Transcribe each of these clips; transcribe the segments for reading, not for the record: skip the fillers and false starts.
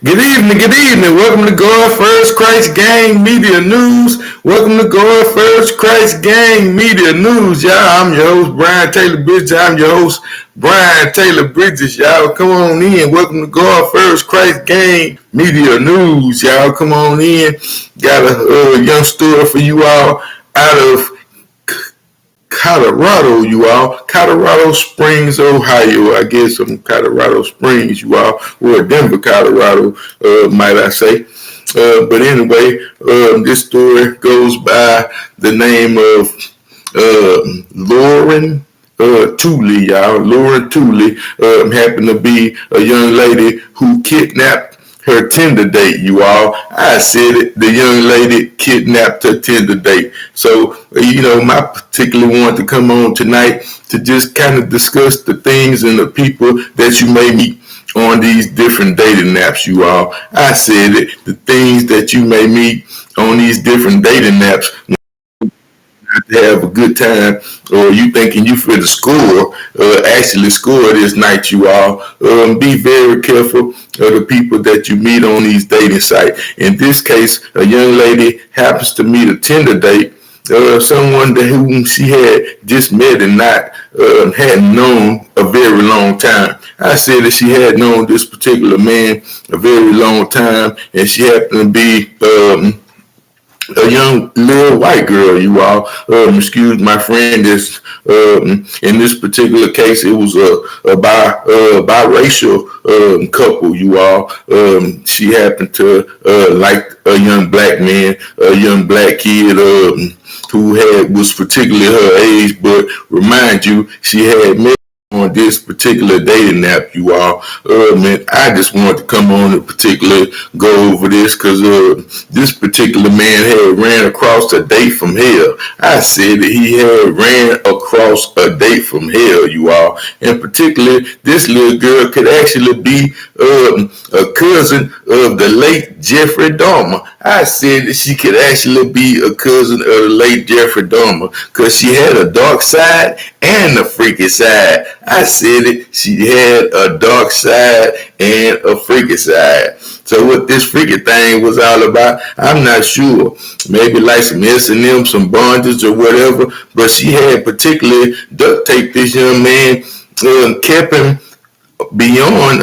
Good evening. Welcome to God First Christ Gang Media News. Welcome to God First Christ Gang Media News, y'all. I'm your host, Brian Taylor Bridges. Y'all. Come on in. Welcome to God First Christ Gang Media News, y'all. Come on in. Got a young story for you all out of Colorado, you all. Colorado Springs, Ohio. I guess from Colorado Springs, you all. Or Denver, Colorado, might I say. But anyway, this story goes by the name of Lauren Tooley, y'all. Lauren Tooley happened to be a young lady who kidnapped her Tinder date, you all. I said it. The young lady kidnapped her Tinder date. So, I particularly wanted to come on tonight to just kind of discuss the things and the people that you may meet on these different dating apps, you all. I said it. The things that you may meet on these different dating apps to have a good time, or you thinking you for the score, actually score this night, you all. Be very careful of the people that you meet on these dating sites. In this case, a young lady happens to meet a Tinder date, someone whom she had just met and not hadn't known a very long time. I said that she had known this particular man a very long time, and she happened to be a young little white girl, you all. Excuse my friend. In this particular case, it was a biracial couple, you all. She happened to like a young black man, a young black kid who was particularly her age, but remind you, she had met on this particular dating app, you all. Man, I just wanted to come on and particularly go over this because this particular man had ran across a date from hell. I said that he had ran across a date from hell, you all. And particularly, this little girl could actually be a cousin of the late Jeffrey Dahmer. I said that she could actually be a cousin of the late Jeffrey Dahmer because she had a dark side and a freaky side. I said it. She had a dark side and a freaky side. So what this freaky thing was all about, I'm not sure. Maybe like some S&M, some bondage or whatever. But she had particularly duct taped this young man, kept him beyond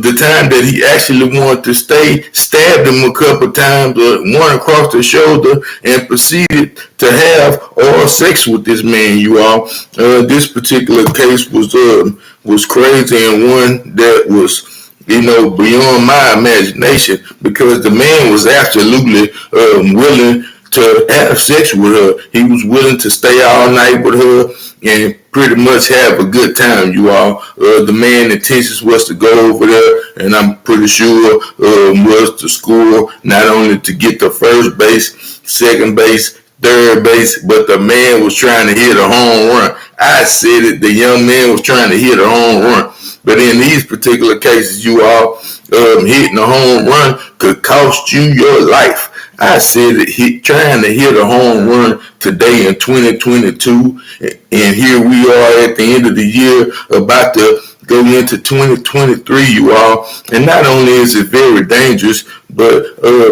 the time that he actually wanted to stay, stabbed him a couple times, one across the shoulder, and proceeded to have oral sex with this man, you all. This particular case was crazy, and one that was beyond my imagination, because the man was absolutely willing to have sex with her. He was willing to stay all night with her and pretty much have a good time, you all. The man's intentions was to go over there, and I'm pretty sure was to score, not only to get to first base, second base, third base, but the man was trying to hit a home run. I said it, the young man was trying to hit a home run. But in these particular cases, you all, hitting a home run could cost you your life. I said that trying to hit a home run today in 2022, and here we are at the end of the year about to go into 2023, you all. And not only is it very dangerous, but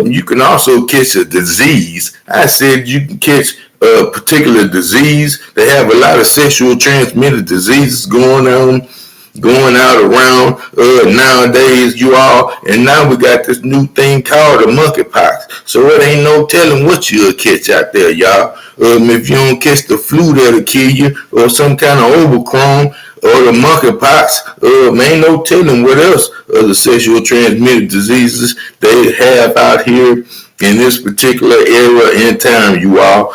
you can also catch a disease. I said you can catch a particular disease. They have a lot of sexual transmitted diseases going out around nowadays, you all. And now we got this new thing called the monkeypox. So it ain't no telling what you'll catch out there, y'all. If you don't catch the flu that'll kill you, or some kind of Omicron, or the monkeypox, ain't no telling what else of the sexual transmitted diseases they have out here in this particular era in time, you all.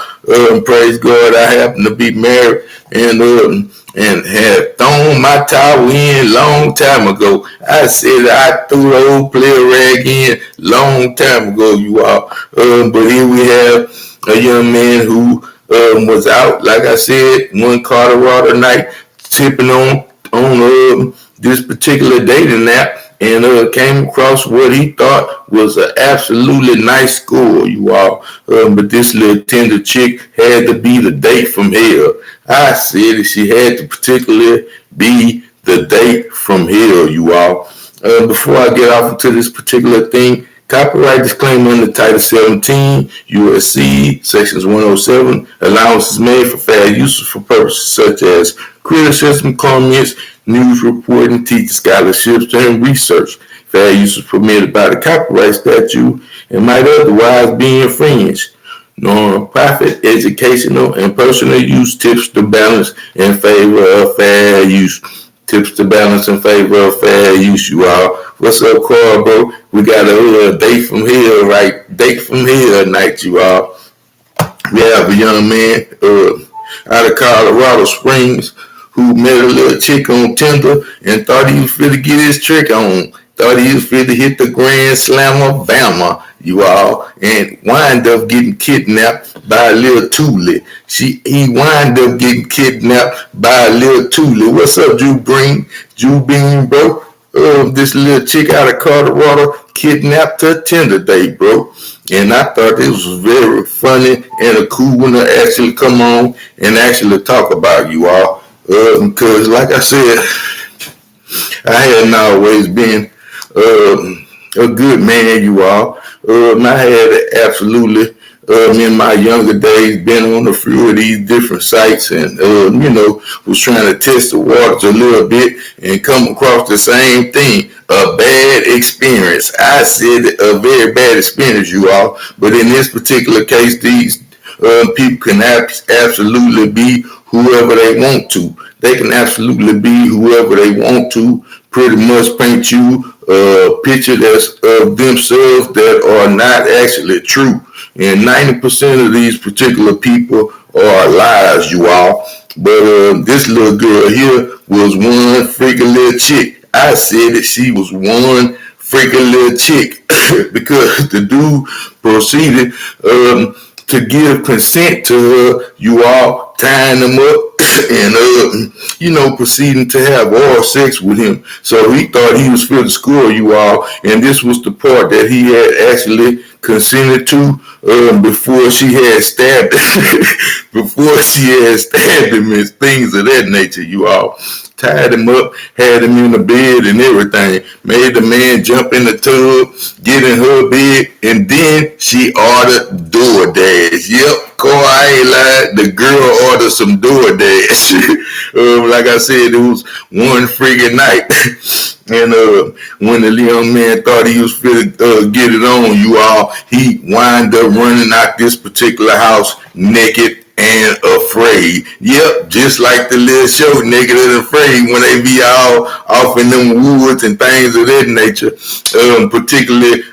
Praise God, I happen to be married and had thrown my towel in long time ago. I said I threw the old player rag in long time ago, you all. But here we have a young man who was out, like I said, one Colorado night, tipping on this particular dating app, and came across what he thought was an absolutely nice score, you all. But this little tender chick had to be the date from hell. I said that she had to particularly be the date from hell, you all. Before I get off into this particular thing, copyright disclaimer under Title 17, USC, Sections 107, allowance is made for fair use for purposes such as criticism, comments, news reporting, teacher scholarships, and research. Fair use is permitted by the copyright statute and might otherwise be infringed. Non-profit, educational, and personal use tips to balance in favor of fair use. Tips to balance in favor of fair use, you all. What's up, Carl, bro? We got a date from here, right? Date from here night, you all. We have a young man out of Colorado Springs who met a little chick on Tinder and thought he was fit to get his trick on. Thought he was fit to hit the Grand Slam of Bama, you all, and wind up getting kidnapped by a little Thule. He wind up getting kidnapped by a little Thule. What's up, Drew Bean, bro? This little chick out of Colorado kidnapped her Tinder date, bro. And I thought this was very funny and a cool one to actually come on and actually talk about, you all. Because like I said, I hadn't always been a good man, you all. I had absolutely, in my younger days, been on a few of these different sites and, was trying to test the waters a little bit and come across the same thing, a bad experience. I said a very bad experience, you all. But in this particular case, these people can absolutely be whoever they want to. They can absolutely be whoever they want to. Pretty much paint you a picture that's of themselves that are not actually true. And 90% of these particular people are liars, you all. But this little girl here was one freaking little chick. I said that she was one freaking little chick because the dude proceeded to give consent to her, you all, tying them up and, proceeding to have oral sex with him. So he thought he was fit to score, you all, and this was the part that he had actually consented to before she had stabbed him and things of that nature, you all. Tied him up, had him in the bed and everything. Made the man jump in the tub, get in her bed, and then she ordered DoorDash. Yep, Cole, I ain't lied. The girl ordered some DoorDash. Like I said, it was one freaking night. And when the young man thought he was fit to get it on, you all, he wind up running out this particular house naked and afraid. Yep, just like the little show Naked and Afraid when they be all off in them woods and things of that nature, particularly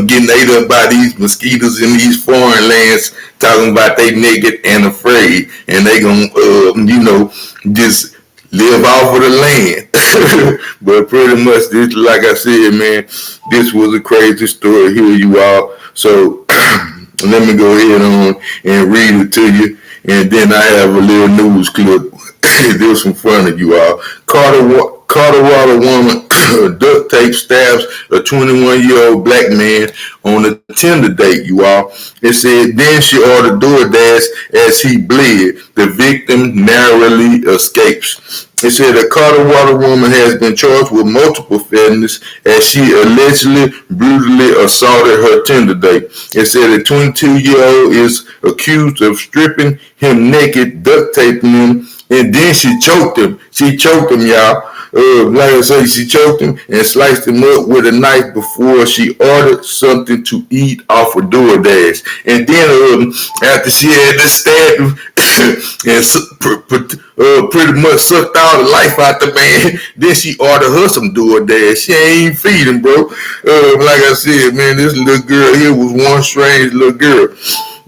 getting ate up by these mosquitoes in these foreign lands, talking about they naked and afraid, and they gonna just live off of the land. But pretty much this, like I said, man, this was a crazy story here, you all. So let me go ahead on and read it to you. And then I have a little news clip. There's some fun of you all. Colorado woman duct tape stabs a 21-year-old black man on a Tinder date, you all. It said, then she ordered DoorDash as he bled. The victim narrowly escapes. It said a Colorado woman has been charged with multiple felonies as she allegedly brutally assaulted her Tinder date. It said a 22-year-old is accused of stripping him naked, duct taping him, and then she choked him. She choked him, y'all. Like I say, she choked him and sliced him up with a knife before she ordered something to eat off of DoorDash. And then after she had to stab him and pretty much sucked all the life out the man, then she ordered her some DoorDash. She ain't even feed him, bro. Like I said, man, this little girl here was one strange little girl.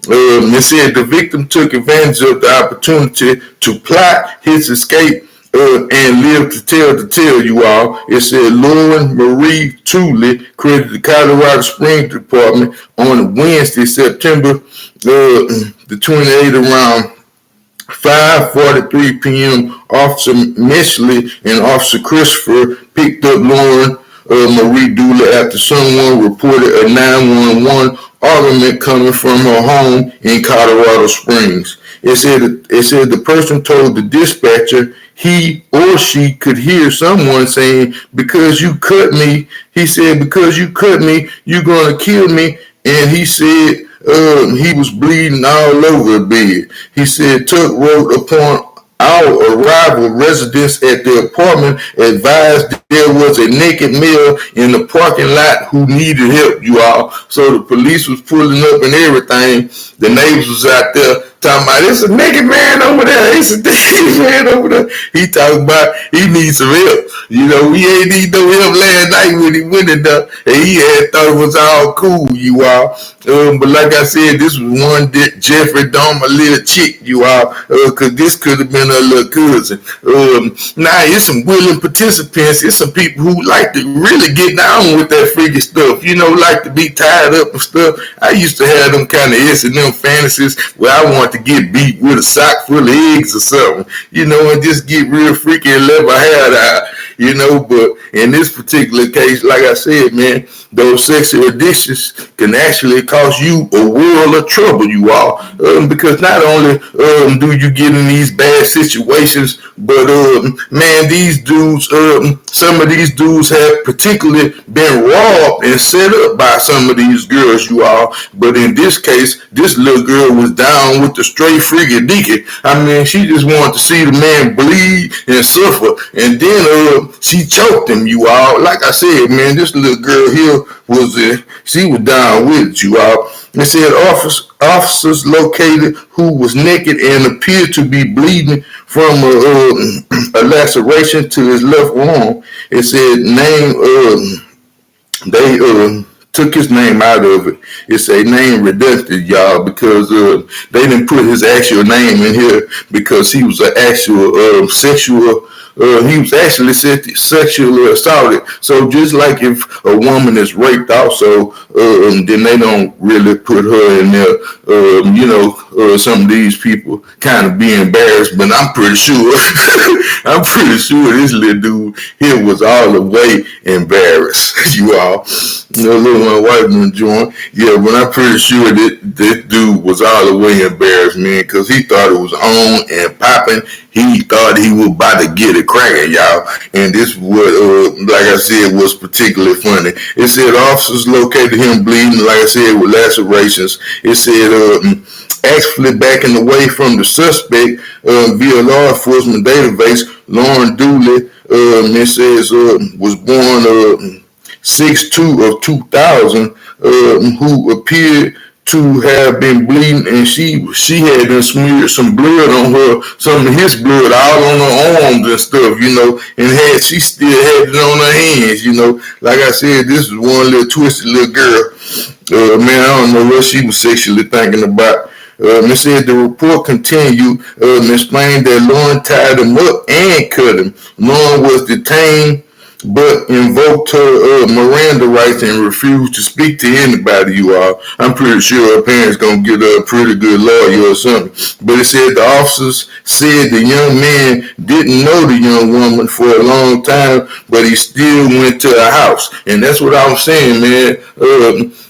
It said the victim took advantage of the opportunity to plot his escape and live to tell the tale, you all. It said Lauren Marie Thule credited the Colorado Springs Department on Wednesday, September the 28th around 5:43 p.m. Officer Mitchley and Officer Christopher picked up Lauren Marie Thule after someone reported a 911 argument coming from her home in Colorado Springs. It said the person told the dispatcher he or she could hear someone saying, because you cut me, he said, because you cut me, you're going to kill me. And he said he was bleeding all over the bed. He said Tuck wrote upon our arrival, residents at the apartment advised there was a naked male in the parking lot who needed help, you all. So the police was pulling up and everything. The neighbors was out there talking about, it's a naked man over there. It's a naked man over there. He talking about he needs some help. You know, we ain't need no help last night when he went in there. And he had thought it was all cool, you all. But like I said, this was one Jeffrey Dahmer little chick, you all. Because this could have been her little cousin. Now, it's some willing participants. It's some people who like to really get down with that freaky stuff. You know, like to be tied up and stuff. I used to have them kind of S&M fantasies where I want to get beat with a sock full of eggs or something, you know, and just get real freaky and let my hair out, you know. But in this particular case, like I said, man, those sexual addictions can actually cause you a world of trouble, you all, because not only do you get in these bad situations, but man, these dudes, some of these dudes have particularly been robbed and set up by some of these girls, you all. But in this case, this little girl was down with the straight freaky dicky. I mean, she just wanted to see the man bleed and suffer, and then she choked him, you all. Like I said, man, this little girl here she was down with it, you all. They said officers located who was naked and appeared to be bleeding from a laceration to his left arm. It said they took his name out of it. It's a name redacted, y'all, because they didn't put his actual name in here because he was an actual sexual. He was actually sexually assaulted. So just like if a woman is raped also, then they don't really put her in there. You know, some of these people kind of be embarrassed, but I'm pretty sure, this little dude here was all the way embarrassed, you all. You know, little my wife been joined. Yeah, but I'm pretty sure that this dude was all the way embarrassed, man, because he thought it was on and popping. He thought he was about to get it cracking, y'all. And this what, like I said, was particularly funny. It said officers located him bleeding, like I said, with lacerations. It said actually backing away from the suspect via law enforcement database. Lauren Dooley, it says, was born 6/2 of 2000, who appeared to have been bleeding, and she had been smeared some blood on her, some of his blood all on her arms and stuff, you know, and she still had it on her hands, you know. Like I said, this was one little twisted little girl. Man, I don't know what she was sexually thinking about. It said the report continued and explained that Lauren tied him up and cut him. Lauren was detained but invoked her Miranda rights and refused to speak to anybody, you all. I'm pretty sure her parents gonna get a pretty good lawyer or something. But it said the officers said the young man didn't know the young woman for a long time, but he still went to her house. And that's what I'm saying, man.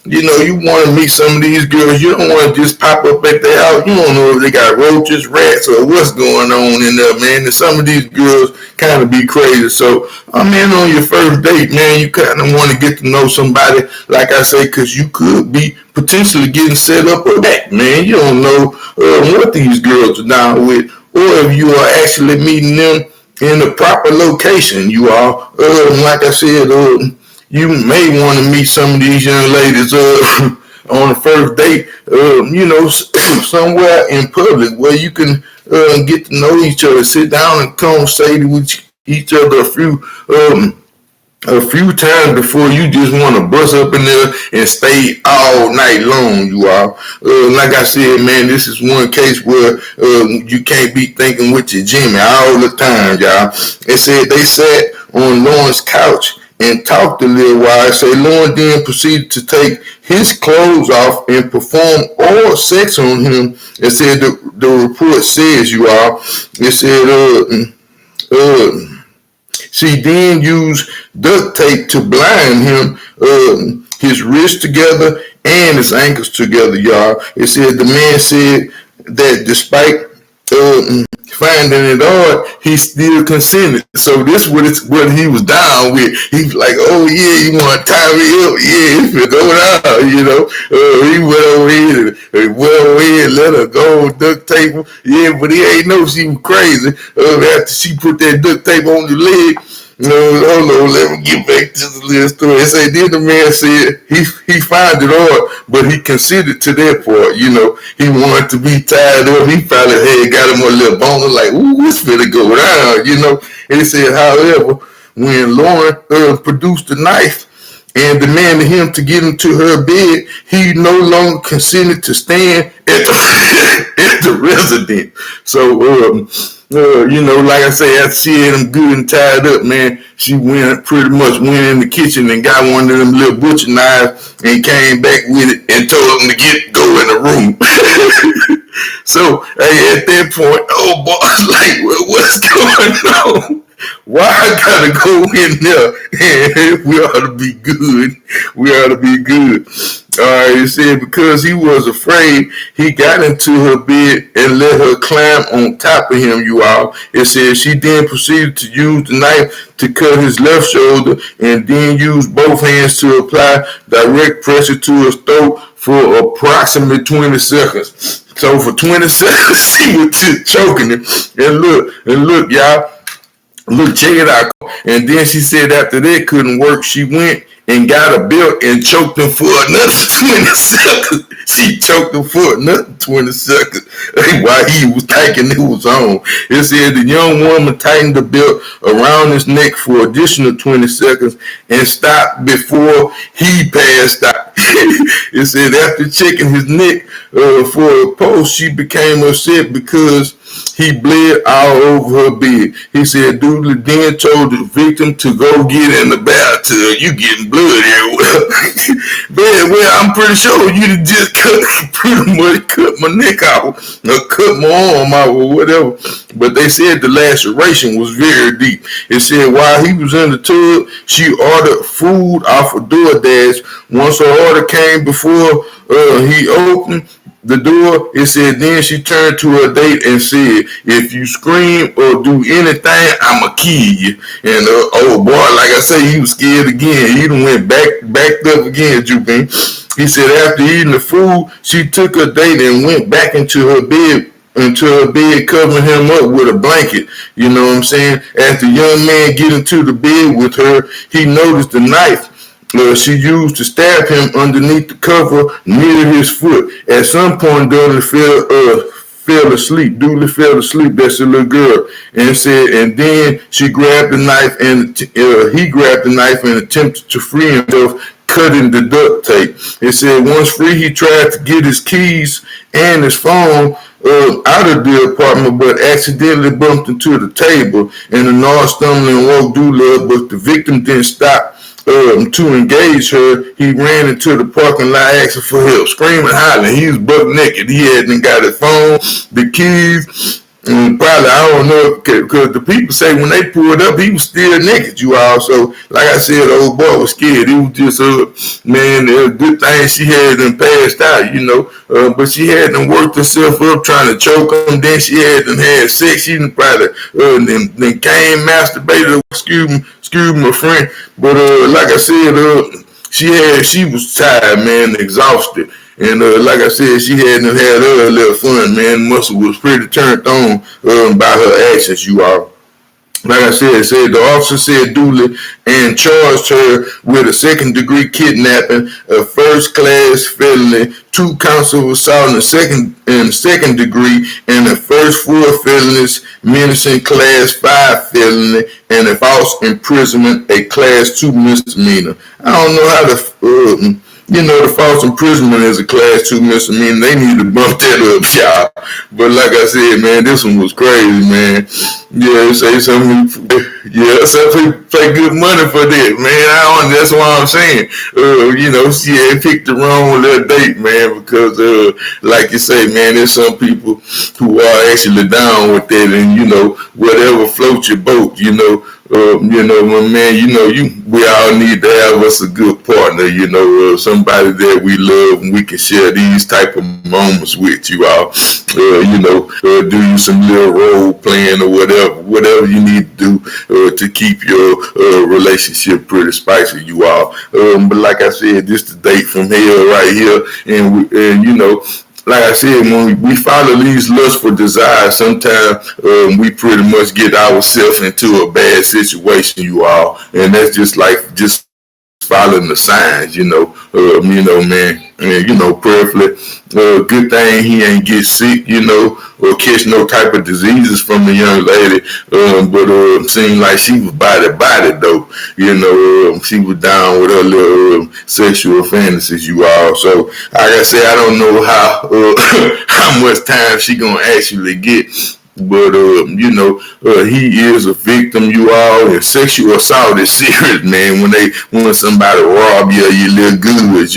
You know, you want to meet some of these girls. You don't want to just pop up at their house. You don't know if they got roaches, rats, or what's going on in there, man. And some of these girls kind of be crazy. So, I mean, on your first date, man, you kind of want to get to know somebody, like I say, because you could be potentially getting set up or that, man. You don't know what these girls are down with, or if you are actually meeting them in the proper location, you are. Like I said, you may want to meet some of these young ladies on the first date, you know, somewhere in public where you can get to know each other, sit down and conversate with each other a few times before you just want to bust up in there and stay all night long, you all. Like I said, man, this is one case where you can't be thinking with your Jimmy all the time, y'all. It said they sat on Lauren's couch and talked a little while. Say Lauren then proceeded to take his clothes off and perform oral sex on him. It said the report says, you all, it said she then used duct tape to blind him, his wrists together and his ankles together, y'all. It said the man said that despite finding it hard, he still consented. So this what he was down with. He was like, oh yeah, you want to tie me up? Yeah, it's gonna go down, you know. He went over here and let her go duct tape him. Yeah, but he ain't know she was crazy. After she put that duct tape on the leg, no, hold on, let me get back to the little story. It say, then the man said he found it hard, but he consented to that part, you know. He wanted to be tied up. He probably had got him a little boner, like, ooh, it's finna go down, you know. And he said, however, when Lauren produced the knife and demanded him to get into her bed, he no longer consented to stand at the residence. So, you know, like I say, after she had him good and tied up, man, she pretty much went in the kitchen and got one of them little butcher knives and came back with it and told him to go in the room. So, hey, at that point, oh boy, like, what's going on? Why I gotta go in there? And we ought to be good. We ought to be good. All right, it said because he was afraid, he got into her bed and let her climb on top of him, you all. It said she then proceeded to use the knife to cut his left shoulder and then used both hands to apply direct pressure to his throat for approximately 20 seconds. So for 20 seconds, she was just choking him. And look, y'all. Look, check it out. And then she said after that couldn't work, she went and got a belt and choked him for another 20 seconds. She choked him for another 20 seconds while he was thinking it was on. It said the young woman tightened the belt around his neck for additional 20 seconds and stopped before he passed out. It said after checking his neck for a pulse, she became upset because he bled all over her bed. He said Dooley then told the victim to go get in the bathtub. You getting blood everywhere. Man, well, I'm pretty sure you just pretty much cut my neck off or cut my arm out or whatever. But they said the laceration was very deep. It said while he was in the tub, she ordered food off of DoorDash. Once her order came before he opened the door, it said then she turned to her date and said, if you scream or do anything, I'ma kill you. And oh boy, like I say, he was scared again. He done went backed up again, Jupin. He said after eating the food, she took her date and went back into her bed, covering him up with a blanket. You know what I'm saying? As the young man get into the bed with her, he noticed the knife she used to stab him underneath the cover near his foot. At some point, Dooley fell asleep. That's a little girl, and said, and then she grabbed the knife and he grabbed the knife and attempted to free himself, cutting the duct tape. It said once free, he tried to get his keys and his phone out of the apartment, but accidentally bumped into the table, and the North stumbling woke Dooley up, but the victim didn't stop to engage her. He ran into the parking lot asking for help, screaming, hollering. He was buck naked. He hadn't got his phone, the keys, and probably, I don't know, because the people say when they pulled up, he was still naked, you all. So, like I said, the old boy was scared. He was just, man, it was a good thing she had them passed out, you know. But she had them worked herself up trying to choke him. Then she had them had sex. She done probably then came masturbated. Excuse my friend. But like I said, she was tired, man, exhausted. And like I said, she hadn't had a little fun, man. Muscle was pretty turned on by her actions, you all. Like I said, the officer said Dooley and charged her with a second-degree kidnapping, a first-class felony, 2 counts of assault in second degree, and a first 4 felonies, menacing class 5 felony, and a false imprisonment, a class 2 misdemeanor. I don't know how to the false imprisonment is a class 2 misdemeanor. They need to bump that up, y'all. But like I said, man, this one was crazy, man. Yeah, some people pay good money for that, man. That's what I'm saying. She had picked the wrong little date, man, because like you say, man, there's some people who are actually down with that, and whatever floats your boat, My man, we all need to have us a good partner, somebody that we love and we can share these type of moments with you all. Do you some little role playing or whatever you need to do to keep your relationship pretty spicy, you all. But like I said, this the date from hell right here, and like I said, when we follow these lustful desires, sometimes we pretty much get ourselves into a bad situation, you all, and that's just following the signs, man, and prayerfully, good thing he ain't get sick, or catch no type of diseases from the young lady, but seemed like she was body though, she was down with her little sexual fantasies, you all. So like I say, I don't know how how much time she gonna actually get. But he is a victim, you all, and sexual assault is serious, man. When somebody rob you of your little goods,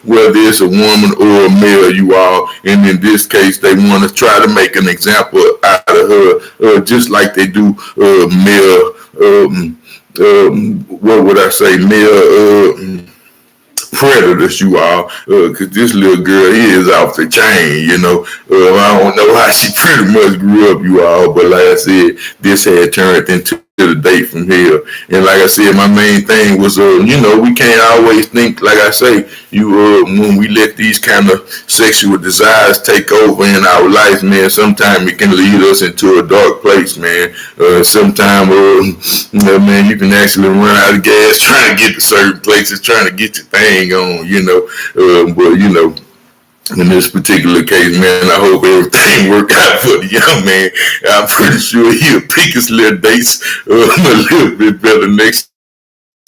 whether it's a woman or a male, you all, and in this case, they want to try to make an example out of her, just like they do male. What would I say, male? Predators, you all, because this little girl is off the chain, I don't know how she pretty much grew up, you all, but like I said, this had turned into the date from here. And like I said, my main thing was, we can't always think, like I say, when we let these kind of sexual desires take over in our life, man, sometimes it can lead us into a dark place, man. Sometimes, man, you can actually run out of gas trying to get to certain places, trying to get your thing on, but in this particular case, man, I hope everything worked out for the young man. I'm pretty sure he'll pick his little dates a little bit better next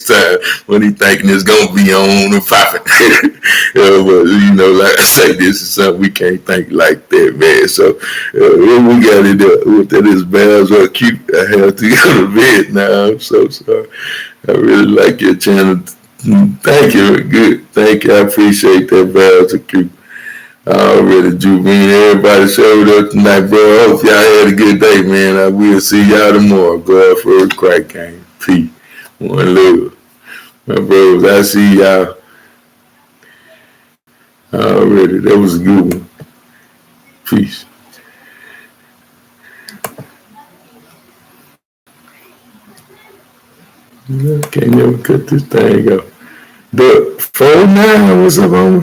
time when he thinking it's gonna be on and popping. But like I say, this is something we can't think like that, man. So we got it with that. His bells are cute. I have to go to bed now. I'm so sorry. I really like your channel. Thank you. Good. Thank you. I appreciate that. Bells are cute. Already, Juvenile. Everybody showed up tonight, bro. I hope y'all had a good day, man. I will see y'all tomorrow. Go out for a crack game. Peace. One love. My bros, I see y'all. Already. That was a good one. Peace. Can't never cut this thing off. The 49, what's up on